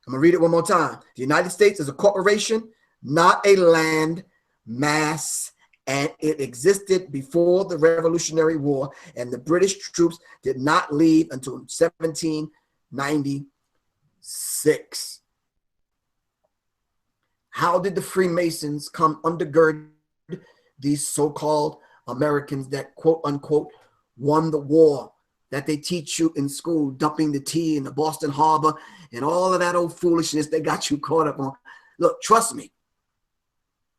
I'm going to read it one more time. The United States is a corporation, not a land mass, and it existed before the Revolutionary War, and the British troops did not leave until 1796. How did the Freemasons come undergird these so-called Americans that, quote unquote, won the war that they teach you in school, dumping the tea in the Boston Harbor and all of that old foolishness that got you caught up on? Look, trust me.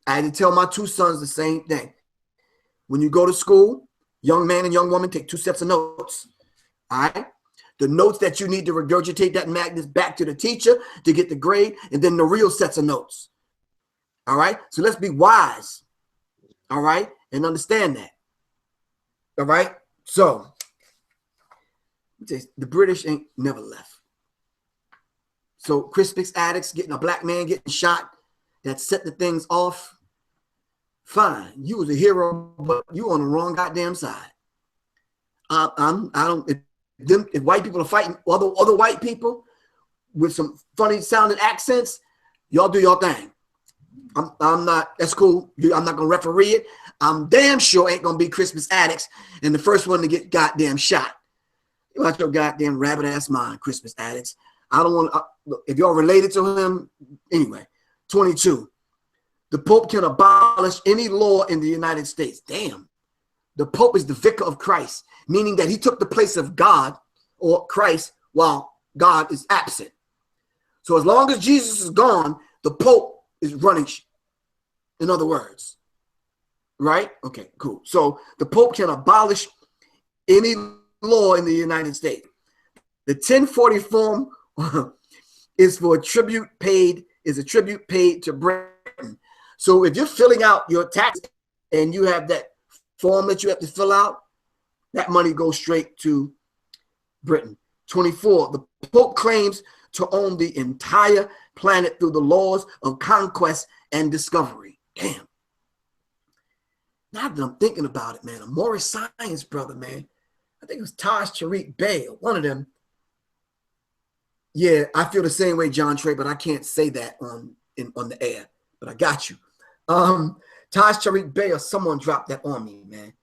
I had to tell my two sons the same thing. When you go to school, young man and young woman, take 2 sets of notes. All right? The notes that you need to regurgitate that madness back to the teacher to get the grade, and then the real sets of notes. All right? So let's be wise. All right? And understand that. All right? So, the British ain't never left. So Crispix addicts getting a black man getting shot, that set the things off. Fine, you was a hero, but you on the wrong goddamn side. If white people are fighting other white people with some funny sounding accents, y'all do your thing. I'm not. That's cool. I'm not gonna referee it. I'm damn sure ain't gonna be Crispix addicts and the first one to get goddamn shot. You out your goddamn rabbit ass mind, Crispix addicts. I don't want. If y'all related to him, anyway. 22. The Pope can abolish any law in the United States. Damn. The Pope is the vicar of Christ, meaning that he took the place of God or Christ while God is absent. So as long as Jesus is gone, the Pope is running. In other words, right? Okay, cool. So the Pope can abolish any law in the United States. The 1040 form is for a tribute paid to Britain. So if you're filling out your tax and you have that form that you have to fill out, that money goes straight to Britain. 24, the Pope claims to own the entire planet through the laws of conquest and discovery. Damn. Now that I'm thinking about it, man, a Morris Science brother, man. I think it was Taj Tariq Bey, one of them. Yeah, I feel the same way, John Trey, but I can't say that on the air. But I got you. Taj Tariq Bey or someone dropped that on me, man.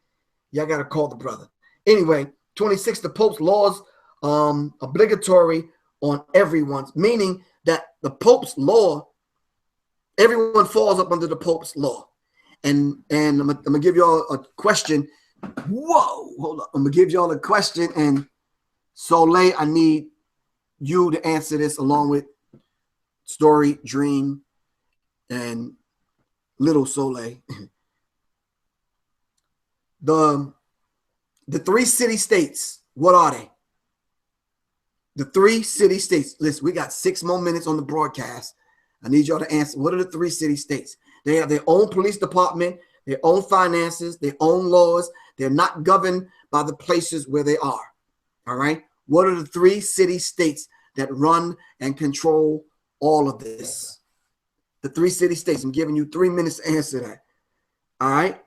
Y'all got to call the brother. Anyway, 26, the Pope's laws obligatory on everyone's, meaning that the Pope's law, everyone falls up under the Pope's law. And I'm gonna give y'all a question. Whoa, hold on. I'm gonna give y'all a question, and Soleil, I need you to answer this along with Story, Dream, and Little Soleil. The 3 city states, what are they? The 3 city states. Listen, we got 6 more minutes on the broadcast. I need y'all to answer. What are the 3 city states? They have their own police department, their own finances, their own laws. They're not governed by the places where they are. All right? What are the 3 city states that run and control all of this? The 3 city states. I'm giving you 3 minutes to answer that. All right?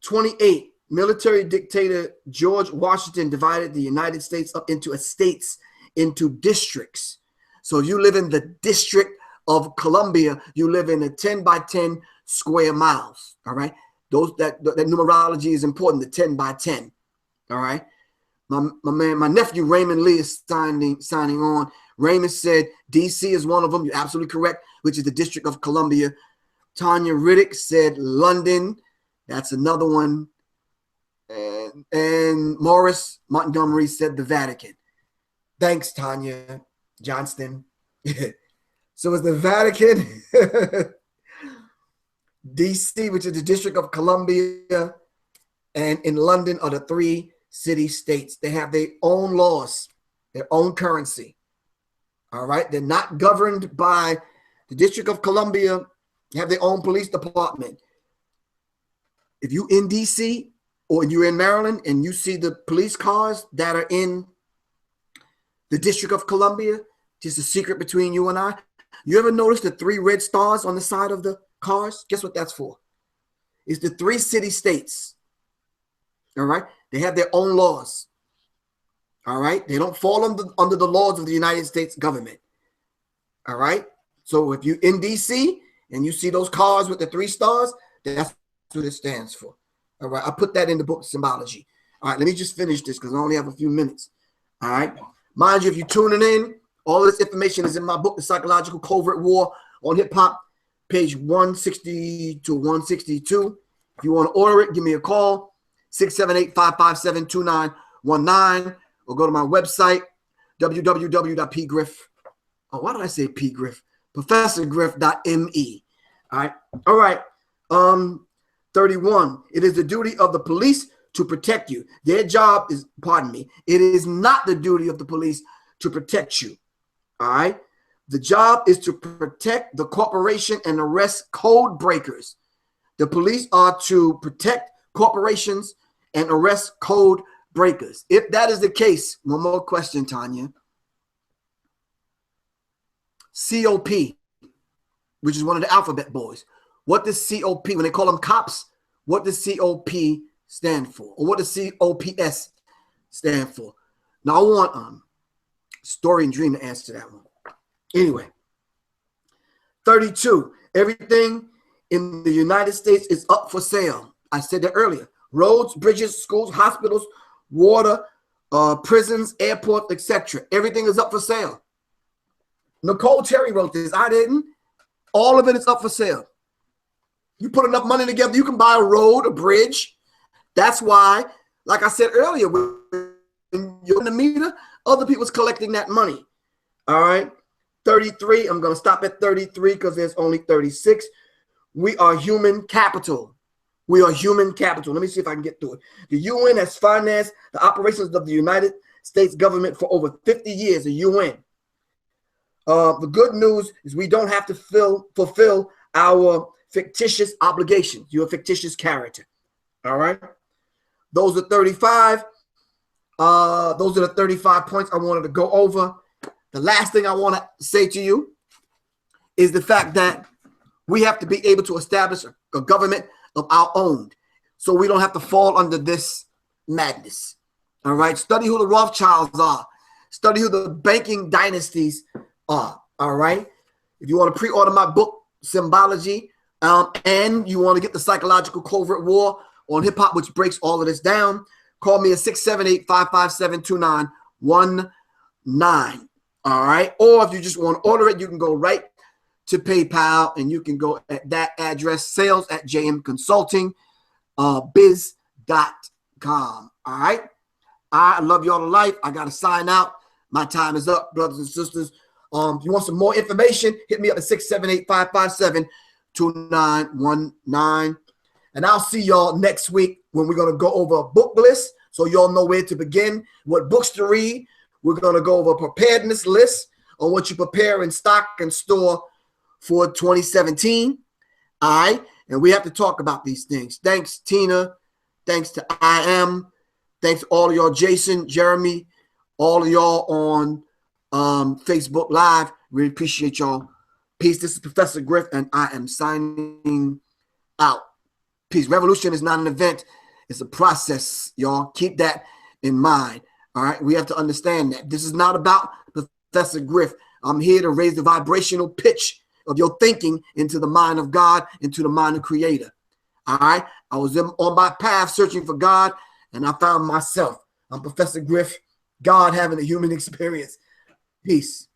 28. Military dictator George Washington divided the United States up into estates, into districts. So you live in the District of Columbia, you live in a 10 by 10 square miles. All right. That numerology is important, the 10 by 10. All right. my nephew Raymond Lee is signing on. Raymond said DC is one of them. You're absolutely correct, which is the District of Columbia. Tanya Riddick said London. That's another one. And Morris Montgomery said the Vatican. Thanks, Tanya Johnston. So it's the Vatican, DC, which is the District of Columbia, and in London are the 3 city-states. They have their own laws, their own currency. All right? They're not governed by the District of Columbia. They have their own police department. If you in DC or you're in Maryland and you see the police cars that are in the District of Columbia, just a secret between you and I, you ever notice the 3 red stars on the side of the cars? Guess what that's for? It's the 3 city-states. All right? They have their own laws. All right? They don't fall under the laws of the United States government. All right? So if you're in DC and you see those cars with the 3 stars, that's what it stands for. All right? I put that in the book, Symbology. All right, let me just finish this because I only have a few minutes. All right? Mind you, if you're tuning in, all of this information is in my book, The Psychological Covert War on Hip Hop, page 160 to 162. If you want to order it, give me a call, 678-557-2919, or go to my website, www.pgriff. Oh, why did I say pgriff? ProfessorGriff.me. All right. 31. It is the duty of the police to protect you. Their job is, it is not the duty of the police to protect you. All right. The job is to protect the corporation and arrest code breakers. The police are to protect corporations and arrest code breakers. If that is the case, one more question, Tanya. COP, which is one of the AlphaBet boys. What does COP, when they call them cops, what does COP stand for? Or what does COPS stand for? Now I want Story and Dream to answer that one. Anyway, 32. Everything in the United States is up for sale. I said that earlier. Roads, bridges, schools, hospitals, water, prisons, airports, etc. Everything is up for sale. Nicole Terry wrote this. I didn't. All of it is up for sale. You put enough money together, you can buy a road, a bridge. That's why, like I said earlier, when you're in the meter, other people's collecting that money. All right. 33. I'm going to stop at 33 because there's only 36. We are human capital. We are human capital. Let me see if I can get through it. The UN has financed the operations of the United States government for over 50 years, the UN. The good news is we don't have to fulfill our fictitious obligations. You're a fictitious character. All right. Those are 35. Those are the 35 points I wanted to go over. The last thing I want to say to you is the fact that we have to be able to establish a government of our own so we don't have to fall under this madness. All right. Study who the Rothschilds are. Study who the banking dynasties are. All right. If you want to pre-order my book, Symbology, and you want to get the Psychological Covert War on Hip Hop, which breaks all of this down, call me at 678-557-2919. All right. Or if you just want to order it, you can go right to PayPal and you can go at that address, sales@jmconsultingbiz.com. All right. I love y'all to life. I got to sign out. My time is up, brothers and sisters. If you want some more information, hit me up at 678-557-2919. And I'll see y'all next week when we're going to go over a book list so y'all know where to begin, what books to read. We're going to go over a preparedness list on what you prepare in stock and store for 2017. All right. And we have to talk about these things. Thanks, Tina. Thanks to IM. Thanks to all of y'all, Jason, Jeremy, all of y'all on Facebook Live. Really appreciate y'all. Peace. This is Professor Griff, and I am signing out. Peace. Revolution is not an event. It's a process, y'all. Keep that in mind. All right. We have to understand that. This is not about Professor Griff. I'm here to raise the vibrational pitch of your thinking into the mind of God, into the mind of Creator. All right. I was on my path searching for God, and I found myself. I'm Professor Griff. God having a human experience. Peace.